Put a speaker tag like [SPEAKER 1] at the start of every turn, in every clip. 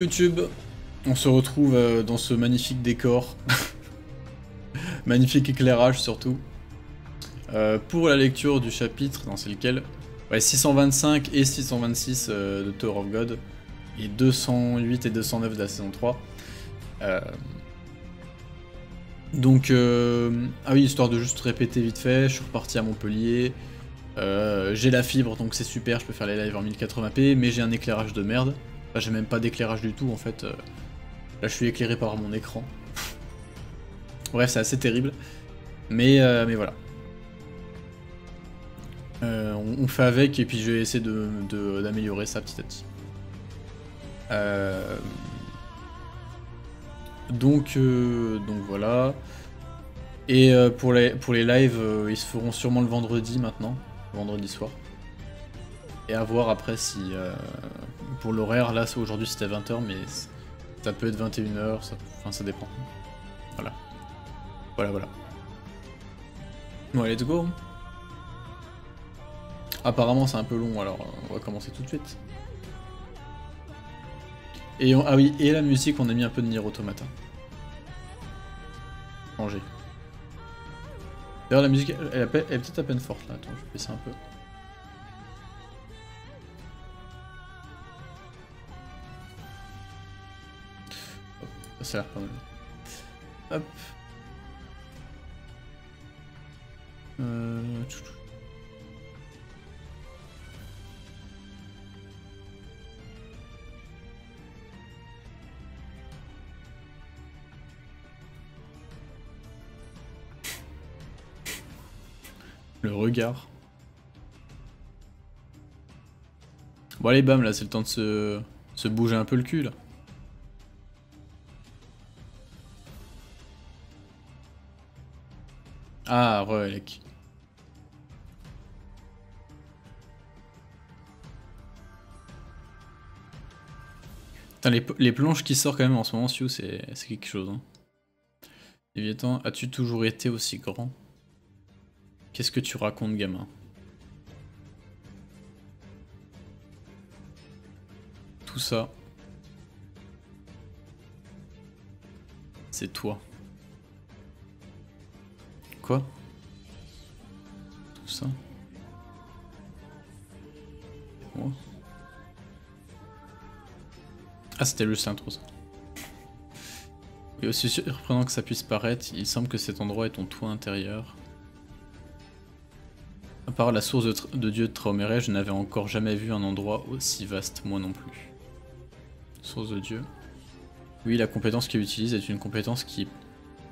[SPEAKER 1] YouTube, on se retrouve dans ce magnifique décor, magnifique éclairage surtout, pour la lecture du chapitre, dans c'est lequel 625 et 626 de Tower of God, et 208 et 209 de la saison 3. Donc, ah oui, histoire de juste répéter vite fait, je suis reparti à Montpellier, j'ai la fibre donc c'est super, je peux faire les lives en 1080p, mais j'ai un éclairage de merde. Enfin, j'ai même pas d'éclairage du tout en fait. Là je suis éclairé par mon écran. Bref, c'est assez terrible. Mais voilà. On fait avec et puis je vais essayer d'améliorer ça petit à petit. Donc voilà. Et pour les lives, ils se feront sûrement le vendredi maintenant. Le vendredi soir. Et à voir après si... pour l'horaire, là aujourd'hui c'était 20h, mais ça peut être 21h, enfin ça dépend. Voilà. Voilà. Ouais, let's go. Apparemment c'est un peu long, alors on va commencer tout de suite. Et ah oui, et la musique, on a mis un peu de Nier Automata. Changer. D'ailleurs la musique, elle est peut-être à peine forte là, attends, je vais baisser un peu. Ça a l'air pas mal. Hop. Le regard. Bon allez bam, là c'est le temps de se bouger un peu le cul là. Ah, relec. Putain, les planches qui sortent quand même en ce moment, Sioux, c'est quelque chose. Hein. Léviathan, as-tu toujours été aussi grand? Qu'est-ce que tu racontes, gamin? Tout ça, c'est toi. Quoi? Tout ça? C'est moi? Ah, c'était le intro ça. Et aussi surprenant que ça puisse paraître, il semble que cet endroit est ton toit intérieur. À part la source de dieu de Traumere, je n'avais encore jamais vu un endroit aussi vaste, moi non plus. Source de dieu. Oui, la compétence qu'il utilise est une compétence qui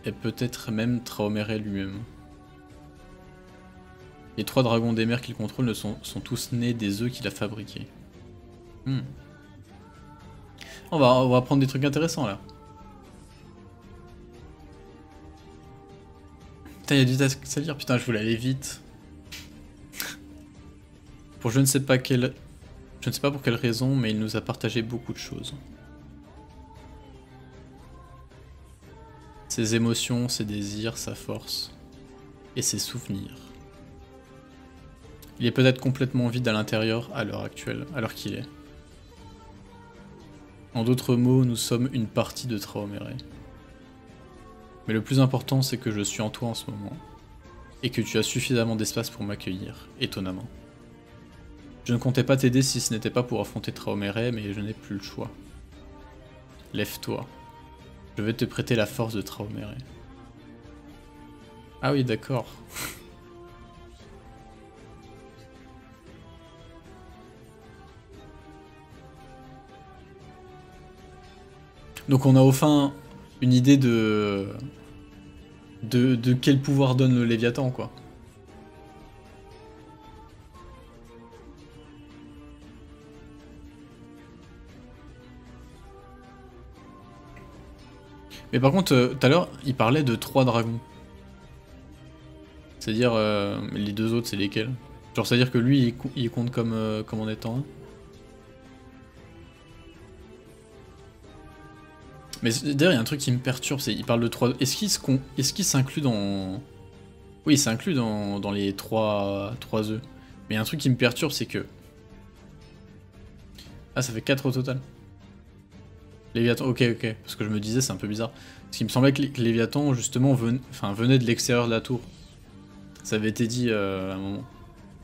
[SPEAKER 1] est peut-être même Traumere lui-même. Les 3 dragons des mers qu'il contrôle sont tous nés des œufs qu'il a fabriqués. On va apprendre des trucs intéressants là. Putain, il y a du task à lire, putain, je voulais aller vite. Pour je ne sais pas pour quelle raison, mais il nous a partagé beaucoup de choses. Ses émotions, ses désirs, sa force et ses souvenirs. Il est peut-être complètement vide à l'intérieur à l'heure actuelle, à l'heure qu'il est. En d'autres mots, nous sommes une partie de Traumere. Mais le plus important, c'est que je suis en toi en ce moment, et que tu as suffisamment d'espace pour m'accueillir, étonnamment. Je ne comptais pas t'aider si ce n'était pas pour affronter Traumere, mais je n'ai plus le choix. Lève-toi. Je vais te prêter la force de Traumere. Ah oui, d'accord. Donc on a enfin une idée de quel pouvoir donne le Léviathan, quoi. Mais par contre, tout à l'heure, il parlait de 3 dragons. C'est-à-dire, les 2 autres, c'est lesquels? Genre, c'est-à-dire que lui, il compte comme en étant un. Mais d'ailleurs, il y a un truc qui me perturbe, c'est il parle de 3... Est-ce qu'il s'inclut dans... Oui, il s'inclut dans les 3 œufs. Mais il y a un truc qui me perturbe, c'est que... Ah, ça fait 4 au total. Léviathan, ok, parce que je me disais c'est un peu bizarre. Parce qu'il me semblait que Léviathan justement venait de l'extérieur de la tour. Ça avait été dit à un moment.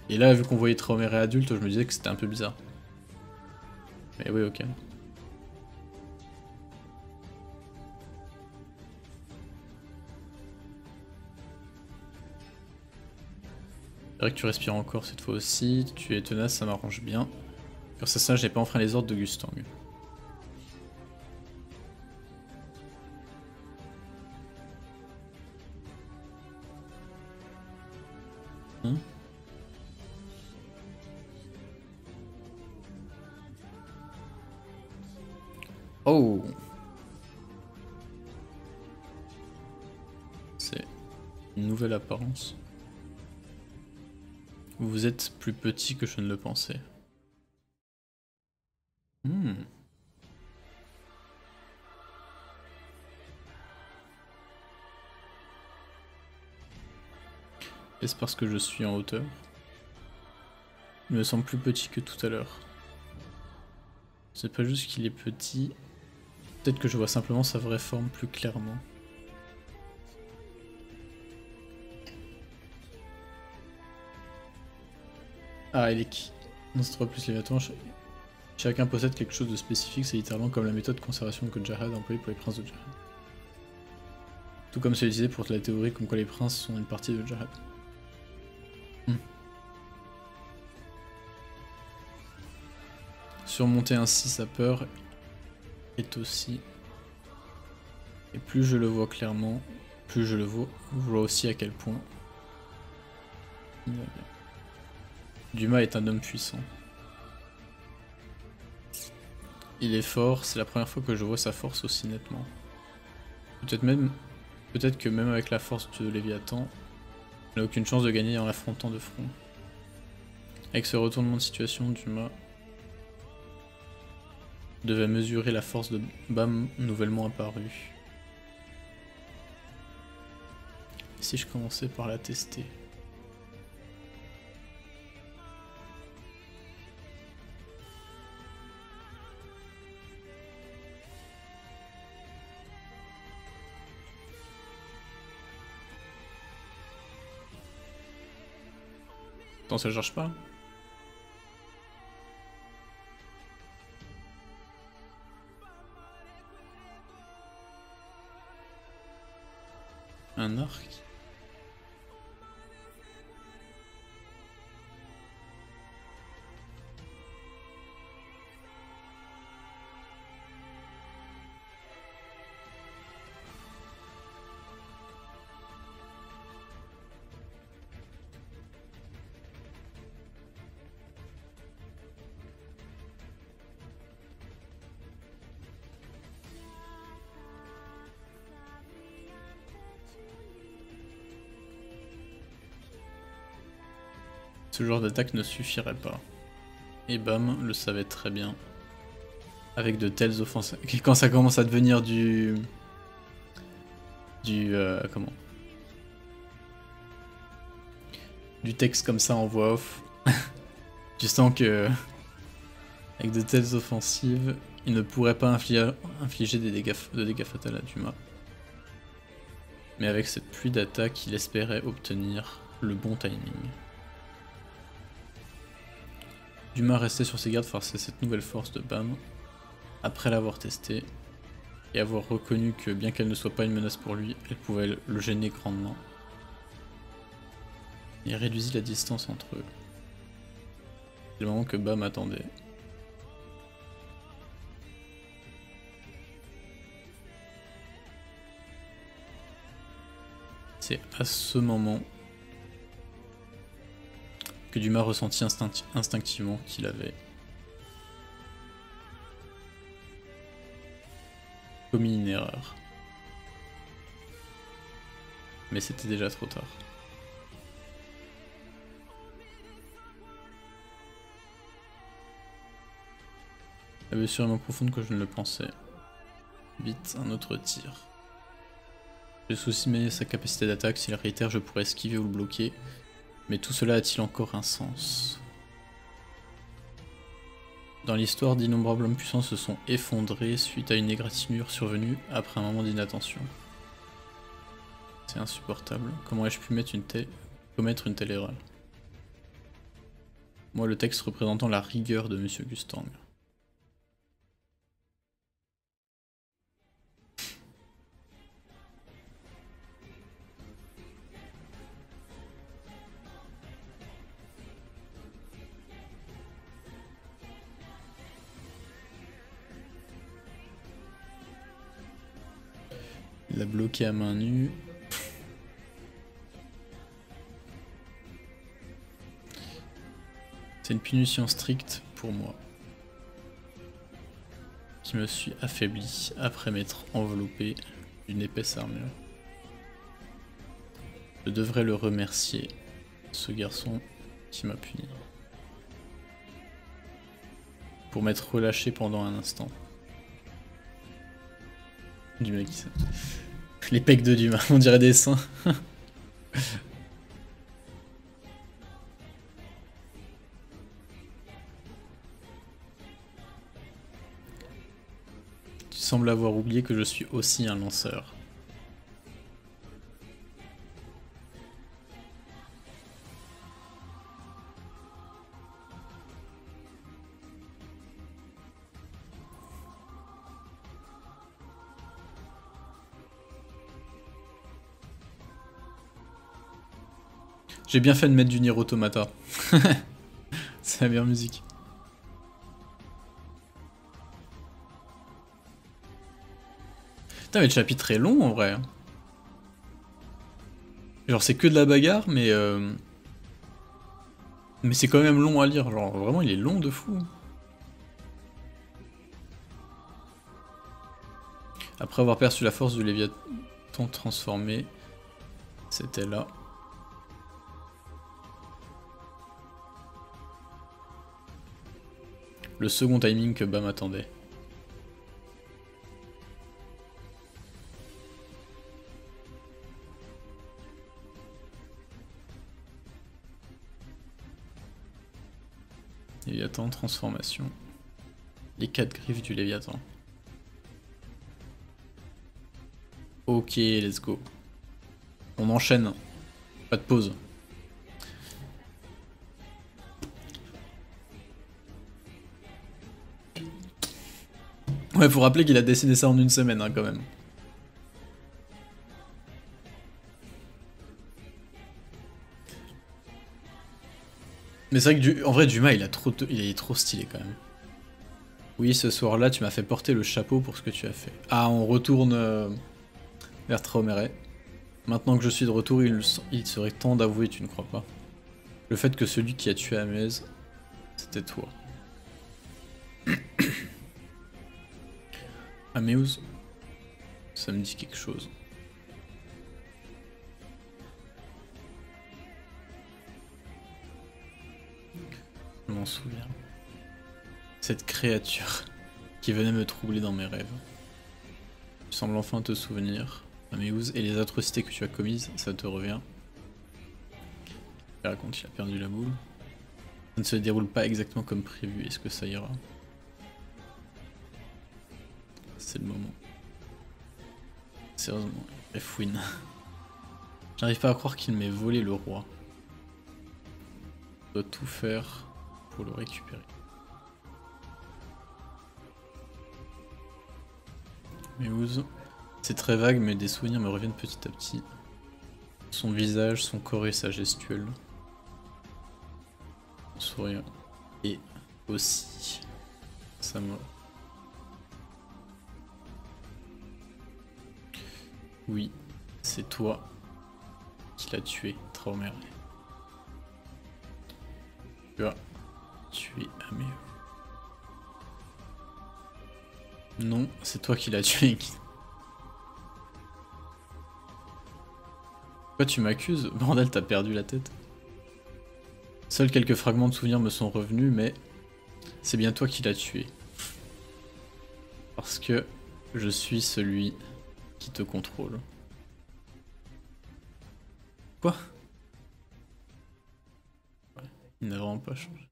[SPEAKER 1] Et là, vu qu'on voyait Trauméré adulte, je me disais que c'était un peu bizarre. Mais oui, ok. C'est vrai que tu respires encore cette fois aussi, tu es tenace, ça m'arrange bien. Grâce à ça, j'ai pas enfreint les ordres de Gustang. Hein? Oh! C'est une nouvelle apparence. Vous êtes plus petit que je ne le pensais. Est-ce parce que je suis en hauteur? Il me semble plus petit que tout à l'heure. C'est pas juste qu'il est petit. Peut-être que je vois simplement sa vraie forme plus clairement. Ah, il est qui? Non, c'est 3 plus Léviathan. Chacun possède quelque chose de spécifique, c'est littéralement comme la méthode de conservation que Jarad a employée pour les princes de Jarad. Tout comme c'est utilisé pour la théorie comme quoi les princes sont une partie de Jarad. Surmonter ainsi sa peur est aussi... Et plus je le vois clairement, plus je le vois aussi à quel point... Dumas est un homme puissant. Il est fort, c'est la première fois que je vois sa force aussi nettement. Peut-être que même avec la force de Léviathan, il n'a aucune chance de gagner en l'affrontant de front. Avec ce retournement de situation, Dumas devait mesurer la force de Bam nouvellement apparue. Et si je commençais par la tester? Attends, ça charge pas? Un arc? Ce genre d'attaque ne suffirait pas. Et Bam le savait très bien. Avec de telles offenses... Quand ça commence à devenir du... comment? Du texte comme ça en voix off. Tu sens que... Avec de telles offensives, il ne pourrait pas infliger de dégâts fatals à Dumas. Mais avec cette pluie d'attaques, il espérait obtenir le bon timing. Dumas restait sur ses gardes face à cette nouvelle force de Bam, après l'avoir testée, et avoir reconnu que bien qu'elle ne soit pas une menace pour lui, elle pouvait le gêner grandement. Il réduisit la distance entre eux. C'est le moment que Bam attendait. C'est à ce moment que Dumas ressentit instinctivement qu'il avait commis une erreur. Mais c'était déjà trop tard. La blessure est moins profonde que je ne le pensais. Vite, un autre tir. Je sous-estimais sa capacité d'attaque, s'il réitère je pourrais esquiver ou le bloquer. Mais tout cela a-t-il encore un sens? Dans l'histoire, d'innombrables hommes puissants se sont effondrés suite à une égratignure survenue après un moment d'inattention. C'est insupportable. Comment ai-je pu commettre une telle erreur? Moi, le texte représentant la rigueur de Monsieur Gustang. Il l'a bloqué à main nue. C'est une punition stricte pour moi, qui me suis affaibli après m'être enveloppé d'une épaisse armure. Je devrais le remercier, ce garçon qui m'a puni, pour m'être relâché pendant un instant. Du mec qui les pecs de Dumas, on dirait des seins. Tu sembles avoir oublié que je suis aussi un lanceur. J'ai bien fait de mettre du Nier Automata. C'est la meilleure musique. Putain, mais le chapitre est long en vrai. Genre c'est que de la bagarre, mais c'est quand même long à lire. Genre vraiment il est long de fou. Après avoir perçu la force du Léviathan transformé, c'était là. Le second timing que Bam attendait. Léviathan, transformation. Les 4 griffes du Léviathan. Ok, let's go. On enchaîne. Pas de pause. Ouais, faut rappeler qu'il a dessiné ça en une semaine, hein, quand même. Mais c'est vrai que en vrai, Dumas, il est trop stylé quand même. Oui, ce soir-là, tu m'as fait porter le chapeau pour ce que tu as fait. Ah, on retourne vers Traumere. Maintenant que je suis de retour, il serait temps d'avouer, tu ne crois pas? Le fait que celui qui a tué Amez, c'était toi. Ameus, ça me dit quelque chose. Je m'en souviens. Cette créature qui venait me troubler dans mes rêves. Tu sembles enfin te souvenir. Ameus, et les atrocités que tu as commises, ça te revient. Il raconte qu'il a perdu la boule. Ça ne se déroule pas exactement comme prévu, est-ce que ça ira? C'est le moment. Sérieusement, Fouine. J'arrive pas à croire qu'il m'ait volé le roi. Je dois tout faire pour le récupérer. Meouz, c'est très vague, mais des souvenirs me reviennent petit à petit. Son visage, son corps et sa gestuelle. Son sourire. Et aussi sa mort. Oui, c'est toi qui l'as tué, Traumere. Tu as tué Ameo. Non, c'est toi qui l'as tué. Pourquoi tu m'accuses? Bordel, t'as perdu la tête. Seuls quelques fragments de souvenirs me sont revenus, mais c'est bien toi qui l'as tué. Parce que je suis celui qui te contrôle. Quoi? Ouais, il n'a vraiment pas changé.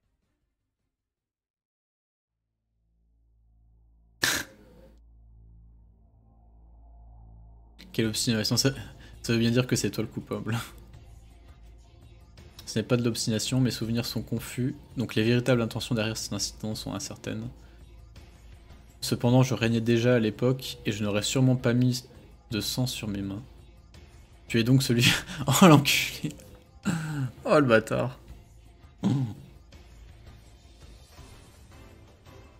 [SPEAKER 1] Quelle obstination, ça veut bien dire que c'est toi le coupable. Ce n'est pas de l'obstination, mes souvenirs sont confus, donc les véritables intentions derrière cet incident sont incertaines. Cependant, je régnais déjà à l'époque, et je n'aurais sûrement pas mis de sang sur mes mains. Tu es donc celui... Oh l'enculé. Oh le bâtard.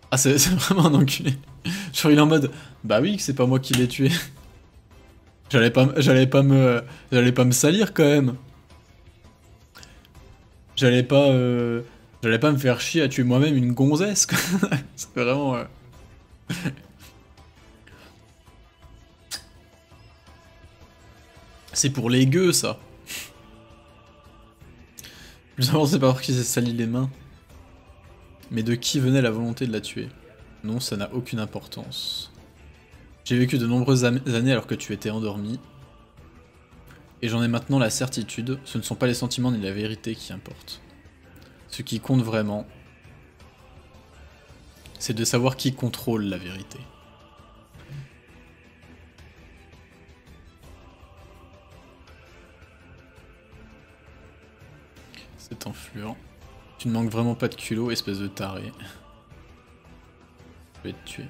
[SPEAKER 1] Ah c'est vraiment un enculé. Genre il est en mode, bah oui que c'est pas moi qui l'ai tué. J'allais pas me salir quand même. J'allais pas me faire chier à tuer moi-même une gonzesse quoi. C'est vraiment... C'est pour les gueux ça. Plus important c'est pas voir qui s'est sali les mains. Mais de qui venait la volonté de la tuer? Non, ça n'a aucune importance. J'ai vécu de nombreuses années alors que tu étais endormi. Et j'en ai maintenant la certitude, ce ne sont pas les sentiments ni la vérité qui importent. Ce qui compte vraiment, c'est de savoir qui contrôle la vérité. C'est enfluent. Tu ne manques vraiment pas de culot, espèce de taré. Je vais te tuer.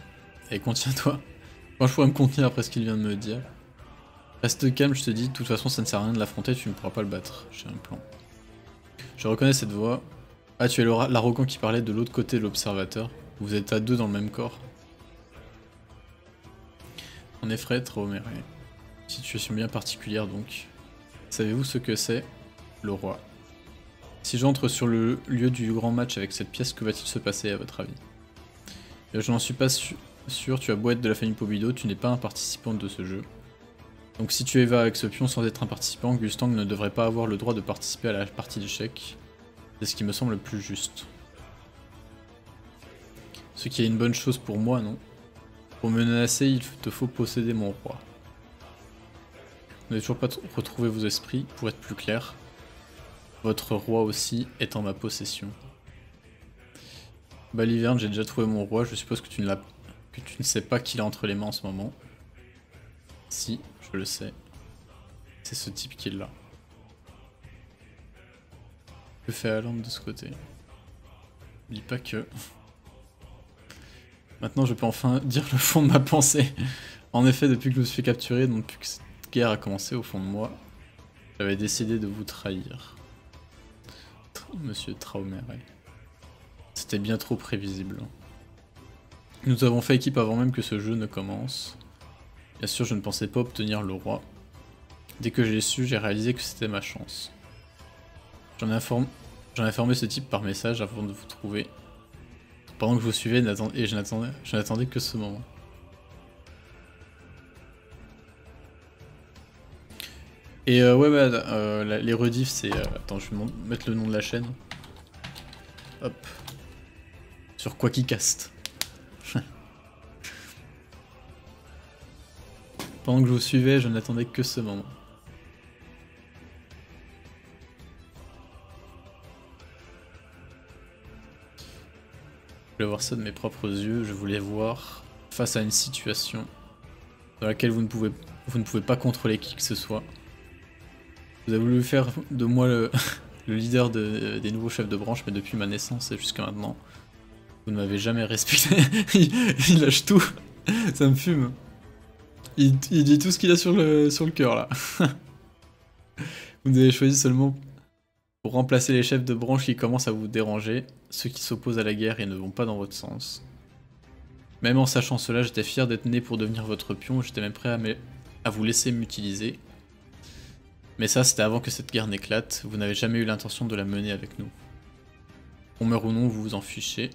[SPEAKER 1] Allez, contiens-toi. Moi, je pourrais me contenir après ce qu'il vient de me dire. Reste calme, je te dis, de toute façon, ça ne sert à rien de l'affronter, tu ne pourras pas le battre. J'ai un plan. Je reconnais cette voix. Ah, tu es l'arrogant qui parlait de l'autre côté de l'observateur. Vous êtes à deux dans le même corps. En effet, Traumere. Situation bien particulière donc. Savez-vous ce que c'est? Le roi. Si j'entre sur le lieu du grand match avec cette pièce, que va-t-il se passer à votre avis? Je n'en suis pas sûr, tu as beau être de la famille Pobido, tu n'es pas un participant de ce jeu. Donc si tu y vas avec ce pion sans être un participant, Gustang ne devrait pas avoir le droit de participer à la partie d'échecs. C'est ce qui me semble le plus juste. Ce qui est une bonne chose pour moi, non? Pour me menacer, il te faut posséder mon roi. Vous n'avez toujours pas retrouvé vos esprits, pour être plus clair. Votre roi aussi est en ma possession. Baliverne, j'ai déjà trouvé mon roi, je suppose que tu ne sais pas qu'il a entre les mains en ce moment. Si, je le sais. C'est ce type qui l'a. Que fait Alan de ce côté? Dis pas que... Maintenant je peux enfin dire le fond de ma pensée. En effet, depuis que je me suis fait capturer, donc depuis que cette guerre a commencé au fond de moi, j'avais décidé de vous trahir. Monsieur Traumere. C'était bien trop prévisible. Nous avons fait équipe avant même que ce jeu ne commence. Bien sûr, je ne pensais pas obtenir le roi. Dès que j'ai su, j'ai réalisé que c'était ma chance. J'en ai informé ce type par message avant de vous trouver. Pendant que je vous suivais et je n'attendais que ce moment. Et ouais, bah, les rediffs, c'est... attends, je vais mettre le nom de la chaîne. Hop. Sur Quackicast. Pendant que je vous suivais, je n'attendais que ce moment. Je voulais voir ça de mes propres yeux, je voulais voir face à une situation dans laquelle vous ne pouvez pas contrôler qui que ce soit. Vous avez voulu faire de moi le leader des nouveaux chefs de branche, mais depuis ma naissance et jusqu'à maintenant, vous ne m'avez jamais respecté. il lâche tout, ça me fume. Il dit tout ce qu'il a sur le cœur là. Vous avez choisi seulement pour remplacer les chefs de branche qui commencent à vous déranger, ceux qui s'opposent à la guerre et ne vont pas dans votre sens. Même en sachant cela, j'étais fier d'être né pour devenir votre pion, j'étais même prêt à vous laisser m'utiliser. Mais ça, c'était avant que cette guerre n'éclate, vous n'avez jamais eu l'intention de la mener avec nous. On meurt ou non, vous vous en fichez.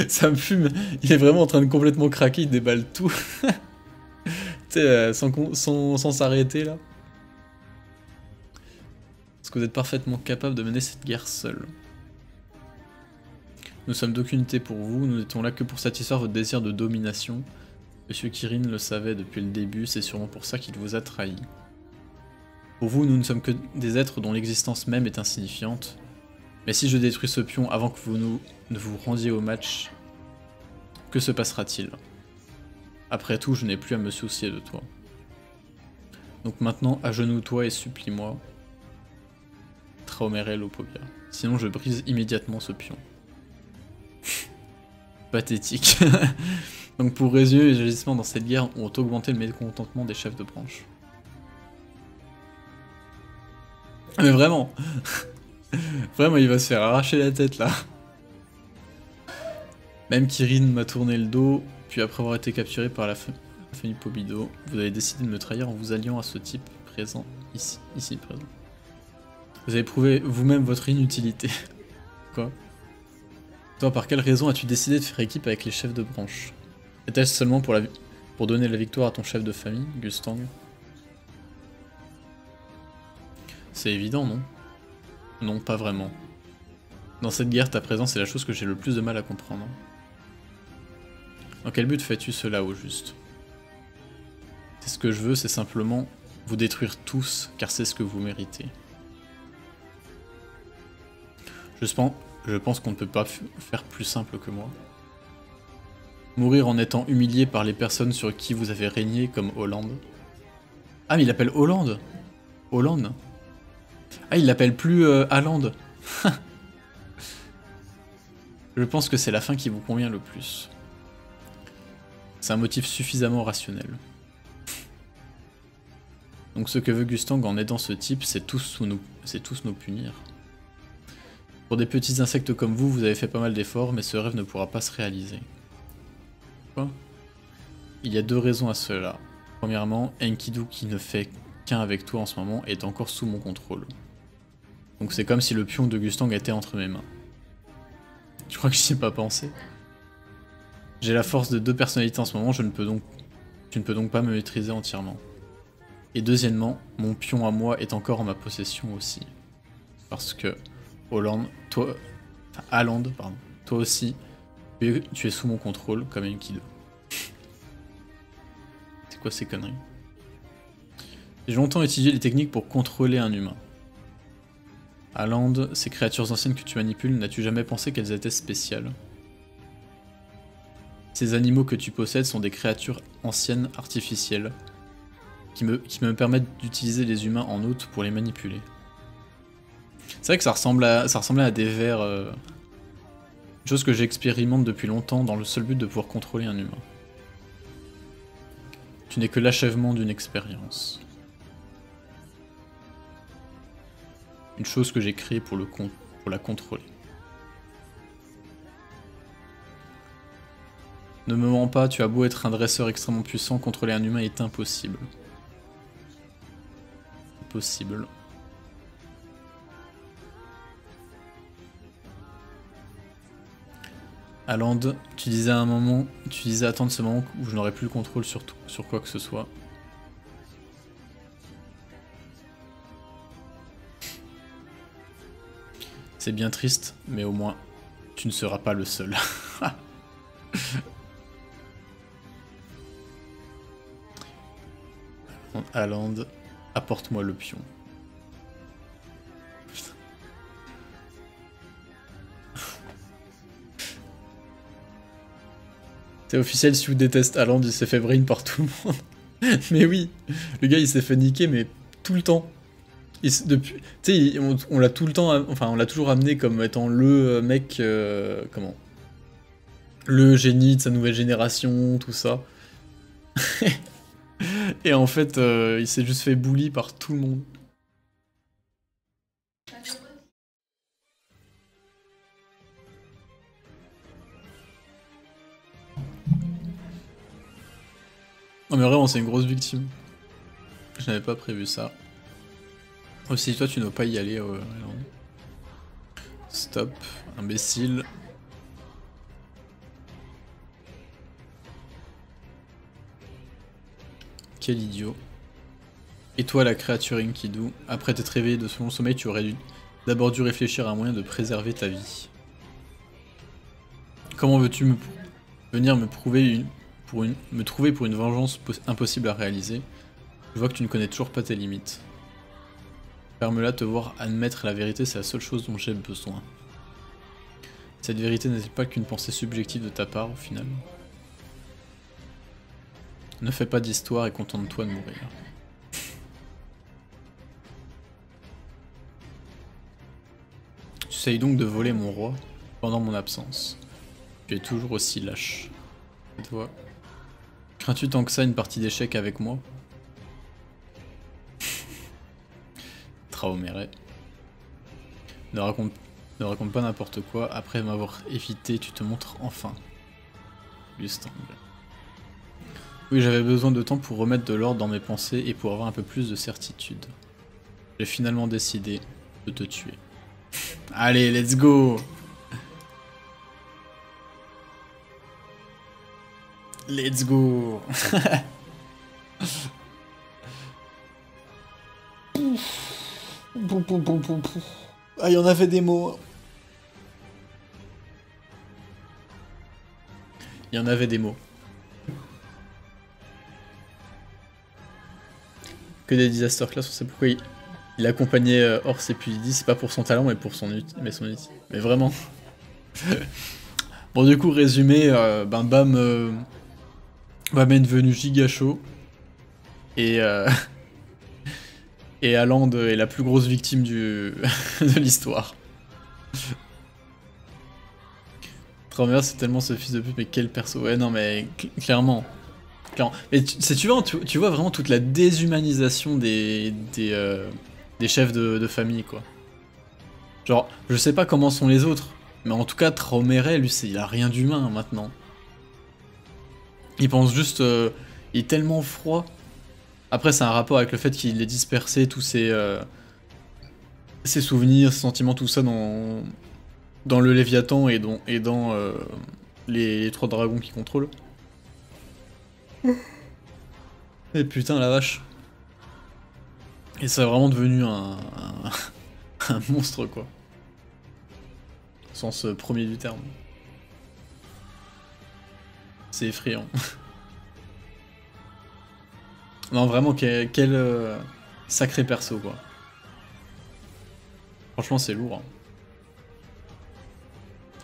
[SPEAKER 1] Ça me fume, il est vraiment en train de complètement craquer, il déballe tout. Tu sais, sans s'arrêter là. Parce que vous êtes parfaitement capable de mener cette guerre seul. Nous sommes d'aucune utilité pour vous, nous n'étions là que pour satisfaire votre désir de domination. Monsieur Kirin le savait depuis le début, c'est sûrement pour ça qu'il vous a trahi. Pour vous, nous ne sommes que des êtres dont l'existence même est insignifiante. Mais si je détruis ce pion avant que vous ne vous rendiez au match, que se passera-t-il? Après tout, je n'ai plus à me soucier de toi. Donc maintenant, agenouille-toi et supplie-moi. Traomere Lopovia. Sinon je brise immédiatement ce pion. Pathétique. Donc pour résumer, les agissements dans cette guerre ont augmenté le mécontentement des chefs de branche. Mais vraiment. Vraiment, il va se faire arracher la tête là. Même Kirin m'a tourné le dos, puis après avoir été capturé par la famille Pobido, vous avez décidé de me trahir en vous alliant à ce type présent, ici présent. Vous avez prouvé vous-même votre inutilité. Quoi? Toi, par quelle raison as-tu décidé de faire équipe avec les chefs de branche? Était-ce seulement pour donner la victoire à ton chef de famille, Gustang? C'est évident, non? Non, pas vraiment. Dans cette guerre, ta présence est la chose que j'ai le plus de mal à comprendre. Dans quel but fais-tu cela au juste? C'est ce que je veux, c'est simplement vous détruire tous, car c'est ce que vous méritez. Je pense qu'on ne peut pas faire plus simple que moi. Mourir en étant humilié par les personnes sur qui vous avez régné comme Hollande. Ah mais il l'appelle Hollande. Hollande. Ah il l'appelle plus Haaland. Je pense que c'est la fin qui vous convient le plus. C'est un motif suffisamment rationnel. Donc ce que veut Gustang en aidant ce type, c'est tous nous punir. Pour des petits insectes comme vous, vous avez fait pas mal d'efforts, mais ce rêve ne pourra pas se réaliser. Quoi? Il y a deux raisons à cela. Premièrement, Enkidu, qui ne fait qu'un avec toi en ce moment, est encore sous mon contrôle. Donc c'est comme si le pion de Gustang était entre mes mains. Tu crois que j'y ai pas pensé? J'ai la force de deux personnalités en ce moment, tu ne peux donc pas me maîtriser entièrement. Et deuxièmement, mon pion à moi est encore en ma possession aussi. Parce que Haaland, toi aussi, tu es sous mon contrôle comme Enkidu. C'est quoi ces conneries? J'ai longtemps étudié les techniques pour contrôler un humain. Haaland, ces créatures anciennes que tu manipules, n'as-tu jamais pensé qu'elles étaient spéciales? Ces animaux que tu possèdes sont des créatures anciennes artificielles qui me permettent d'utiliser les humains en outre pour les manipuler. C'est vrai que ça ressemblait à des vers, une chose que j'expérimente depuis longtemps dans le seul but de pouvoir contrôler un humain. Tu n'es que l'achèvement d'une expérience. Une chose que j'ai créée pour la contrôler. Ne me mens pas, tu as beau être un dresseur extrêmement puissant, contrôler un humain est impossible. Impossible. Haaland, tu disais attendre ce moment où je n'aurai plus le contrôle sur quoi que ce soit. C'est bien triste, mais au moins, tu ne seras pas le seul. Haaland, apporte-moi le pion. C'est officiel, si vous détestez Haaland, il s'est fait brain par tout le monde. Mais oui, le gars il s'est fait niquer, mais tout le temps. Depuis, tu sais, on l'a tout le temps, enfin on l'a toujours amené comme étant le mec, comment? Le génie de sa nouvelle génération, tout ça. Et en fait, il s'est juste fait bully par tout le monde. Non mais vraiment, c'est une grosse victime. Je n'avais pas prévu ça. Aussi, toi, tu ne dois pas y aller. Stop, imbécile. Quel idiot. Et toi, la créature Enkidu, après t'être réveillé de ce long sommeil, tu aurais d'abord dû réfléchir à un moyen de préserver ta vie. Comment veux-tu venir me trouver pour une vengeance impossible à réaliser? Je vois que tu ne connais toujours pas tes limites. Ferme-la, te voir admettre la vérité, c'est la seule chose dont j'ai besoin. Cette vérité n'est-elle pas qu'une pensée subjective de ta part, au final? Ne fais pas d'histoire et contente-toi de mourir. essayes donc de voler mon roi pendant mon absence. Tu es toujours aussi lâche. Et toi, crains-tu tant que ça une partie d'échecs avec moi? Traomere. Ne raconte pas n'importe quoi, après m'avoir évité, tu te montres enfin. Lustang. Oui, j'avais besoin de temps pour remettre de l'ordre dans mes pensées et pour avoir un peu plus de certitude. J'ai finalement décidé de te tuer. Allez, let's go! Let's go! Ah, il y en avait des mots. Il y en avait des mots. Que des disaster class, on sait pourquoi il accompagnait Ors et puis il dit c'est pas pour son talent mais pour son outil. Mais vraiment. Bon du coup résumé, Bam est devenu giga chaud. Et et Aland est la plus grosse victime de l'histoire. Traumeur c'est tellement ce fils de pute, mais quel perso. Ouais non mais clairement. Mais tu vois vraiment toute la déshumanisation des chefs de famille, quoi. Genre, je sais pas comment sont les autres, mais en tout cas, Traumere, lui, il a rien d'humain, maintenant. Il pense juste... il est tellement froid. Après, c'est un rapport avec le fait qu'il ait dispersé tous ses souvenirs, ses sentiments, tout ça dans le Léviathan et dans les 3 dragons qu'il contrôle. Et putain la vache. Et c'est vraiment devenu un monstre quoi. Au sens premier du terme. C'est effrayant. Non vraiment quel sacré perso quoi. Franchement c'est lourd. Hein.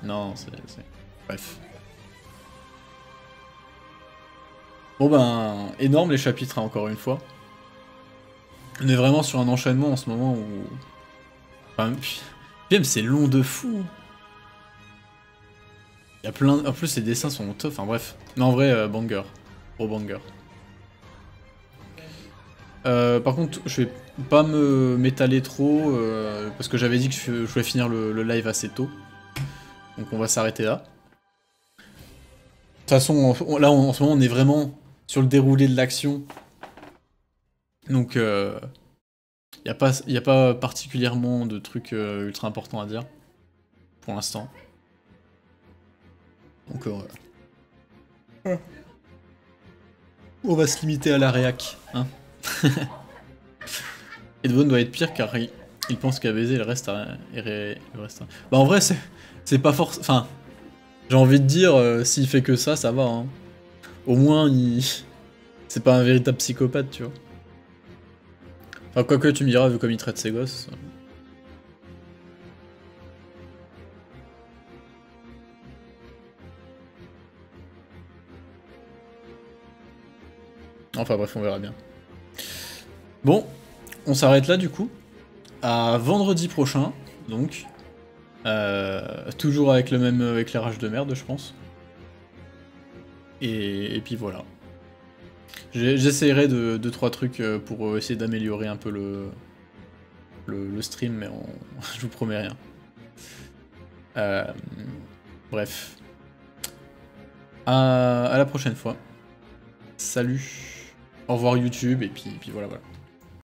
[SPEAKER 1] Non c'est... Bref. Bon ben, énorme les chapitres, hein, encore une fois. On est vraiment sur un enchaînement en ce moment où... Enfin, même c'est long de fou. Il y a plein... En plus les dessins sont top, enfin bref. Mais en vrai, banger. Gros banger. Par contre, je vais pas m'étaler trop, parce que j'avais dit que je voulais finir le live assez tôt. Donc on va s'arrêter là. De toute façon, là en ce moment on est vraiment... sur le déroulé de l'action. Donc, il n'y a pas particulièrement de trucs ultra importants à dire. Pour l'instant. Donc, voilà. On va se limiter à la réac. Hein. Edwin doit être pire car il pense qu'à baiser le reste à... Bah en vrai, c'est pas forcément... Enfin, j'ai envie de dire, s'il fait que ça va. Hein. Au moins, c'est pas un véritable psychopathe, tu vois. Enfin, quoique tu me diras, vu comme il traite ses gosses. Enfin bref, on verra bien. Bon, on s'arrête là du coup. À vendredi prochain, donc. Toujours avec le même éclairage de merde, je pense. Et puis voilà. J'essaierai de 2-3 trucs pour essayer d'améliorer un peu le stream, mais je vous promets rien. Bref. À la prochaine fois. Salut. Au revoir YouTube, et puis voilà.